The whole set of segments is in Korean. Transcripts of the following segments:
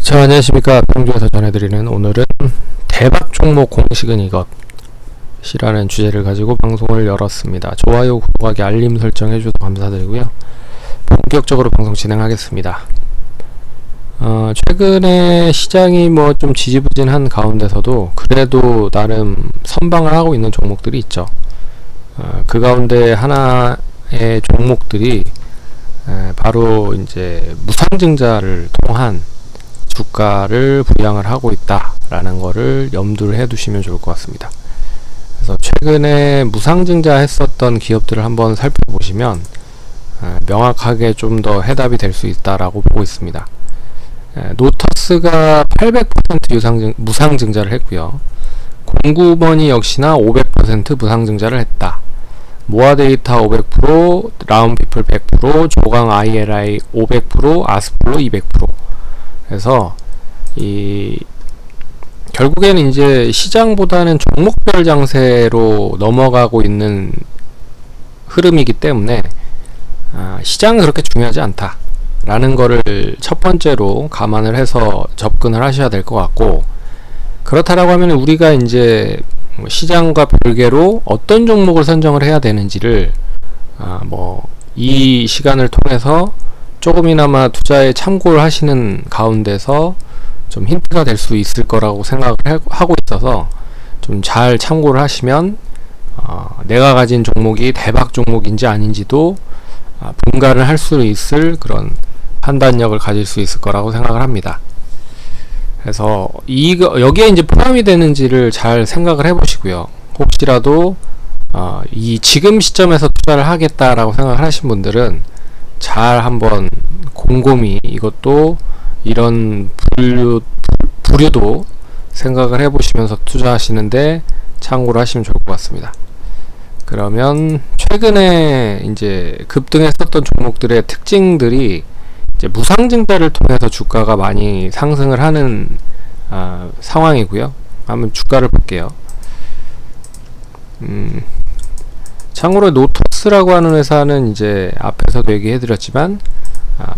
자, 안녕하십니까. 평주에서 전해드리는 오늘은 대박 종목 공식은 이것이라는 주제를 가지고 방송을 열었습니다. 좋아요, 구독하기, 알림 설정 해주셔서 감사드리고요. 본격적으로 방송 진행하겠습니다. 최근에 시장이 뭐 좀 지지부진한 가운데서도 그래도 나름 선방을 하고 있는 종목들이 있죠. 그 가운데 하나의 종목들이 바로 이제 무상증자를 통한 주가를 부양을 하고 있다라는 거를 염두를 해 두시면 좋을 것 같습니다. 그래서 최근에 무상증자 했었던 기업들을 한번 살펴보시면 명확하게 좀 더 해답이 될 수 있다라고 보고 있습니다. 노터스가 800% 무상증자를 했고요. 공구머니 역시나 500% 무상증자를 했다. 모아데이터 500%, 라운피플 100%, 조강 ILI 500%, 아스폴로 200%. 그래서 결국에는 이제 시장보다는 종목별 장세로 넘어가고 있는 흐름이기 때문에 시장은 그렇게 중요하지 않다라는 거를 첫 번째로 감안을 해서 접근을 하셔야 될 것 같고, 그렇다라고 하면 우리가 이제 시장과 별개로 어떤 종목을 선정을 해야 되는지를 이 시간을 통해서 조금이나마 투자에 참고를 하시는 가운데서 좀 힌트가 될 수 있을 거라고 생각을 하고 있어서 좀 잘 참고를 하시면 내가 가진 종목이 대박 종목인지 아닌지도 분간을 할 수 있을 그런 판단력을 가질 수 있을 거라고 생각을 합니다. 그래서 여기에 이제 포함이 되는지를 잘 생각을 해 보시고요. 혹시라도 이 지금 시점에서 투자를 하겠다라고 생각을 하신 분들은 잘 한번 곰곰이 이것도 이런 부류도 생각을 해 보시면서 투자하시는데 참고를 하시면 좋을 것 같습니다. 그러면 최근에 이제 급등했었던 종목들의 특징들이 이제 무상증자를 통해서 주가가 많이 상승을 하는 상황이고요. 한번 주가를 볼게요. 참고로 노토스라고 하는 회사는 이제 앞에서도 얘기해드렸지만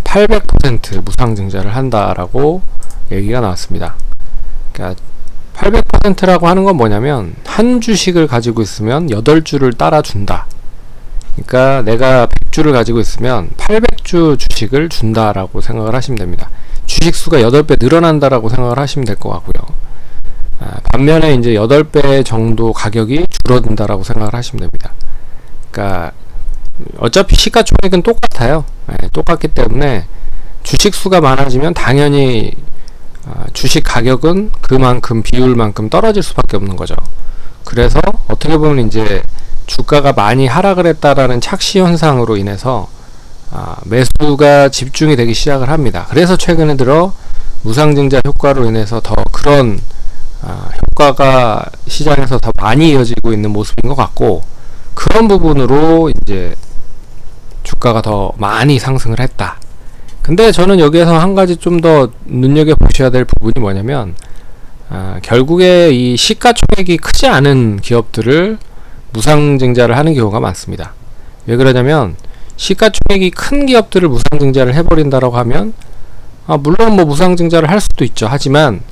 800% 무상증자를 한다라고 얘기가 나왔습니다. 그러니까 800%라고 하는 건 뭐냐면 한 주식을 가지고 있으면 8주를 따라준다. 그러니까 내가 100주를 가지고 있으면 800주 주식을 준다라고 생각을 하시면 됩니다. 주식 수가 8배 늘어난다라고 생각을 하시면 될 것 같고요. 반면에 이제 8배 정도 가격이 줄어든다라고 생각을 하시면 됩니다. 그러니까 어차피 시가총액은 똑같아요. 똑같기 때문에 주식 수가 많아지면 당연히 주식 가격은 그만큼 비율만큼 떨어질 수밖에 없는 거죠. 그래서 어떻게 보면 이제 주가가 많이 하락을 했다라는 착시 현상으로 인해서 매수가 집중이 되기 시작을 합니다. 그래서 최근에 들어 무상증자 효과로 인해서 더 그런 효과가 시장에서 더 많이 이어지고 있는 모습인 것 같고, 그런 부분으로 이제 주가가 더 많이 상승을 했다. 근데 저는 여기에서 한 가지 좀 더 눈여겨보셔야 될 부분이 뭐냐면 결국에 이 시가총액이 크지 않은 기업들을 무상증자를 하는 경우가 많습니다. 왜 그러냐면 시가총액이 큰 기업들을 무상증자를 해버린다라고 하면 물론 뭐 무상증자를 할 수도 있죠. 하지만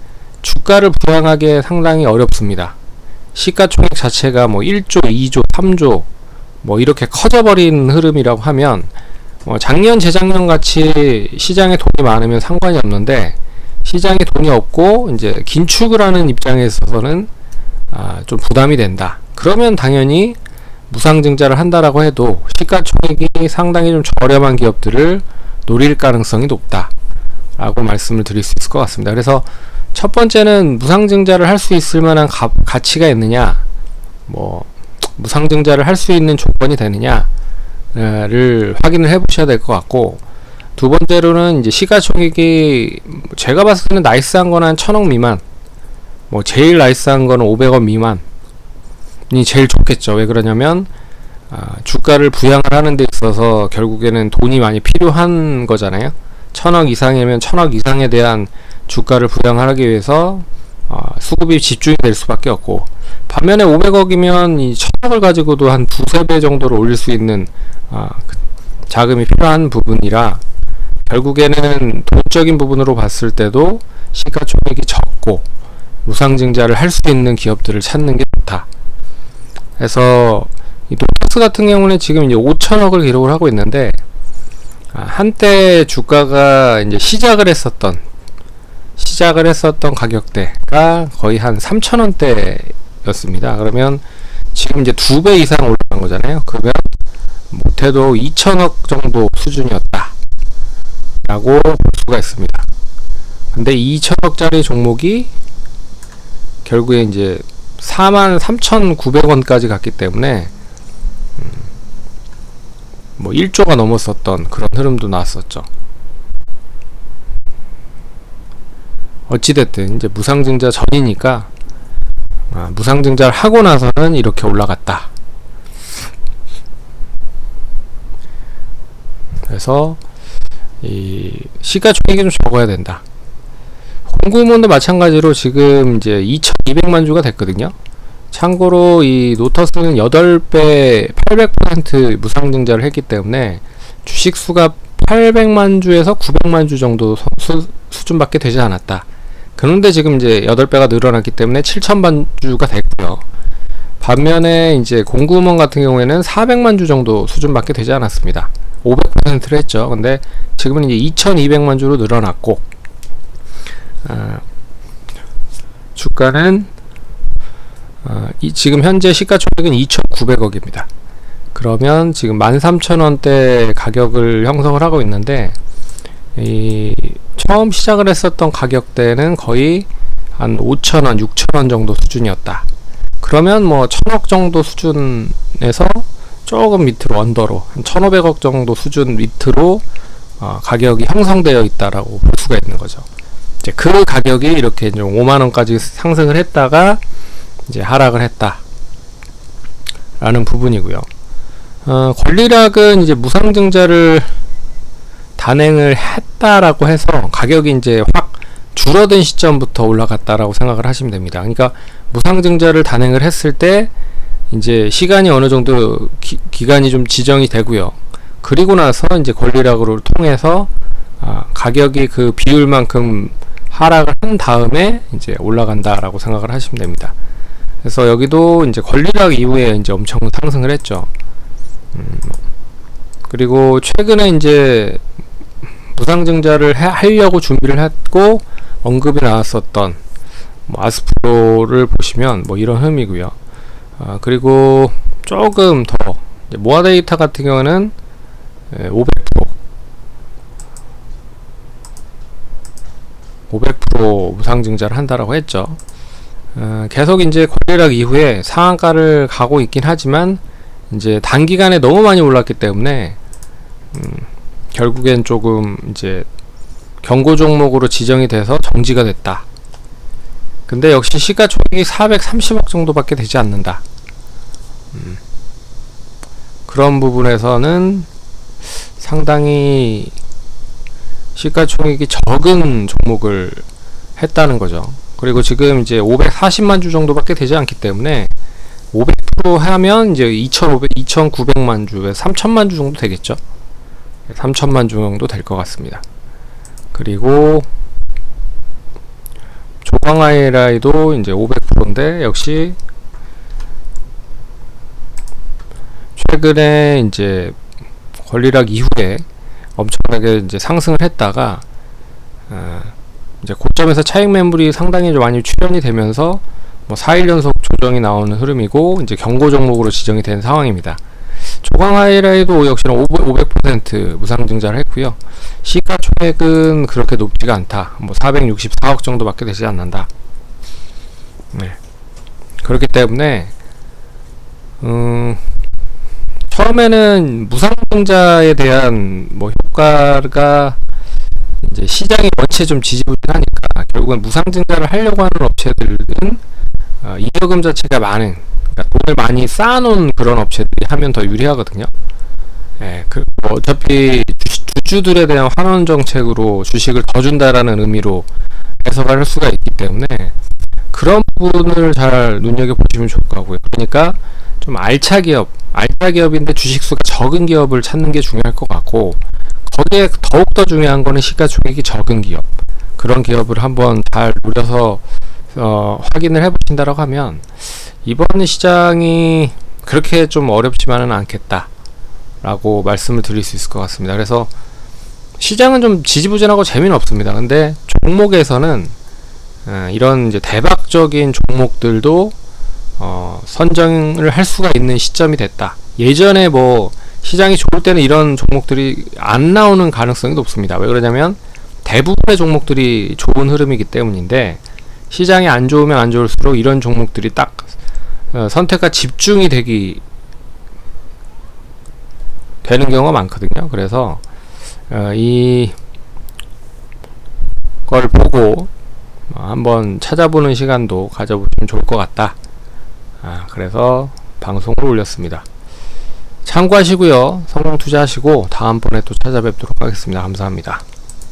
주가를 부양하기 상당히 어렵습니다. 시가총액 자체가 뭐 1조, 2조, 3조 뭐 이렇게 커져버린 흐름이라고 하면 작년, 재작년 같이 시장에 돈이 많으면 상관이 없는데, 시장에 돈이 없고 이제 긴축을 하는 입장에 있어서는 좀 부담이 된다. 그러면 당연히 무상증자를 한다라고 해도 시가총액이 상당히 좀 저렴한 기업들을 노릴 가능성이 높다 라고 말씀을 드릴 수 있을 것 같습니다. 그래서 첫 번째는 무상증자를 할 수 있을 만한 가치가 있느냐, 무상증자를 할 수 있는 조건이 되느냐를 확인을 해 보셔야 될 것 같고, 두 번째로는 이제 시가총액이 제가 봤을 때는 나이스한 거는 한 1000억 미만, 제일 나이스한 거는 500억 미만이 제일 좋겠죠. 왜 그러냐면 주가를 부양을 하는 데 있어서 결국에는 돈이 많이 필요한 거잖아요. 1000억 이상이면 1000억 이상에 대한 주가를 부양하기 위해서 수급이 집중이 될 수밖에 없고, 반면에 500억이면 이 1000억을 가지고도 한 두세 배 정도로 올릴 수 있는 자금이 필요한 부분이라 결국에는 돈적인 부분으로 봤을 때도 시가총액이 적고 무상증자를 할 수 있는 기업들을 찾는 게 좋다. 그래서 이 노토스 같은 경우는 지금 이제 5천억을 기록을 하고 있는데, 한때 주가가 이제 시작을 했었던 가격대가 거의 한 3,000원대였습니다. 그러면 지금 이제 2배 이상 올라간 거잖아요. 그러면 못해도 2천억 정도 수준이었다 라고 볼 수가 있습니다. 근데 2천억짜리 종목이 결국에 이제 43,900원까지 갔기 때문에 뭐 1조가 넘었었던 그런 흐름도 나왔었죠. 어찌됐든 이제 무상증자 전이니까 무상증자를 하고 나서는 이렇게 올라갔다. 그래서 이 시가총액이 좀 적어야 된다. 공구몬도 마찬가지로 지금 이제 2,200만 주가 됐거든요. 참고로 이 노터스는 8배 800% 무상증자를 했기 때문에 주식 수가 800만 주에서 900만 주 정도 수준밖에 되지 않았다. 그런데 지금 이제 8배가 늘어났기 때문에 7,000만 주가 됐고요. 반면에 이제 공구몬 같은 경우에는 400만 주 정도 수준밖에 되지 않았습니다. 500%를 했죠. 근데 지금은 이제 2,200만 주로 늘어났고, 주가는 지금 현재 시가총액은 2,900억입니다. 그러면 지금 13,000원대 가격을 형성을 하고 있는데, 처음 시작을 했었던 가격대는 거의 한 5,000원, 6,000원 정도 수준이었다. 그러면 뭐 1,000억 정도 수준에서 조금 밑으로 언더로 한 1,500억 정도 수준 밑으로 가격이 형성되어 있다라고 볼 수가 있는 거죠. 이제 그 가격이 이렇게 이제 5만 원까지 상승을 했다가 이제 하락을 했다라는 부분이고요. 권리락은 이제 무상증자를 단행을 했다라고 해서 가격이 이제 확 줄어든 시점부터 올라갔다라고 생각을 하시면 됩니다. 그러니까 무상증자를 단행을 했을 때 이제 시간이 어느 정도 기간이 좀 지정이 되고요. 그리고 나서 이제 권리락으로 통해서 가격이 그 비율만큼 하락을 한 다음에 이제 올라간다라고 생각을 하시면 됩니다. 그래서 여기도 이제 권리락 이후에 이제 엄청 상승을 했죠. 그리고 최근에 이제 무상증자를 하려고 준비를 했고 언급이 나왔었던 뭐 아스프로를 보시면 뭐 이런 흐름이고요. 그리고 조금 더 모아데이터 같은 경우는 500% 무상증자를 한다라고 했죠. 계속 이제 권리락 이후에 상한가를 가고 있긴 하지만 이제 단기간에 너무 많이 올랐기 때문에 결국엔 조금 이제 경고 종목으로 지정이 돼서 정지가 됐다. 근데 역시 시가총액이 430억 정도밖에 되지 않는다. 그런 부분에서는 상당히 시가총액이 적은 종목을 했다는 거죠. 그리고 지금 이제 540만 주 정도밖에 되지 않기 때문에 500% 하면 이제 2,900만 주에 3,000만 주 정도 되겠죠. 3,000만 주 정도 될 것 같습니다. 그리고 조광아이라이도 이제 500%인데 역시 최근에 이제 권리락 이후에 엄청나게 이제 상승을 했다가 이제 고점에서 차익 매물이 상당히 좀 많이 출현이 되면서 뭐 4일 연속 조정이 나오는 흐름이고 이제 경고 종목으로 지정이 된 상황입니다. 조광하이라이도 역시나 500% 무상증자를 했고요. 시가총액은 그렇게 높지가 않다. 뭐 464억 정도밖에 되지 않는다. 네. 그렇기 때문에 처음에는 무상증자에 대한 뭐 효과가 이제 시장이 원체 좀 지지부진하니까 결국은 무상증자를 하려고 하는 업체들은 잉여금 자체가 많은, 그러니까 돈을 많이 쌓아놓은 그런 업체들이 하면 더 유리하거든요. 예, 뭐 어차피 주주들에 대한 환원 정책으로 주식을 더 준다라는 의미로 해석을 할 수가 있기 때문에 그런 부분을 잘 눈여겨보시면 좋을 거고요. 그러니까 좀 알차 기업인데 주식 수가 적은 기업을 찾는 게 중요할 것 같고, 거기에 더욱더 중요한 거는 시가총액이 적은 기업, 그런 기업을 한번 잘 노려서 확인을 해보신다라고 하면 이번 시장이 그렇게 좀 어렵지만은 않겠다 라고 말씀을 드릴 수 있을 것 같습니다. 그래서 시장은 좀 지지부진하고 재미는 없습니다. 근데 종목에서는 이런 이제 대박적인 종목들도 선정을 할 수가 있는 시점이 됐다. 예전에 뭐 시장이 좋을 때는 이런 종목들이 안 나오는 가능성이 높습니다. 왜 그러냐면 대부분의 종목들이 좋은 흐름이기 때문인데, 시장이 안 좋으면 안 좋을수록 이런 종목들이 딱 선택과 집중이 되는 경우가 많거든요. 그래서 이 걸 보고 한번 찾아보는 시간도 가져보시면 좋을 것 같다. 그래서 방송을 올렸습니다. 참고하시고요. 성공 투자하시고 다음번에 또 찾아뵙도록 하겠습니다. 감사합니다.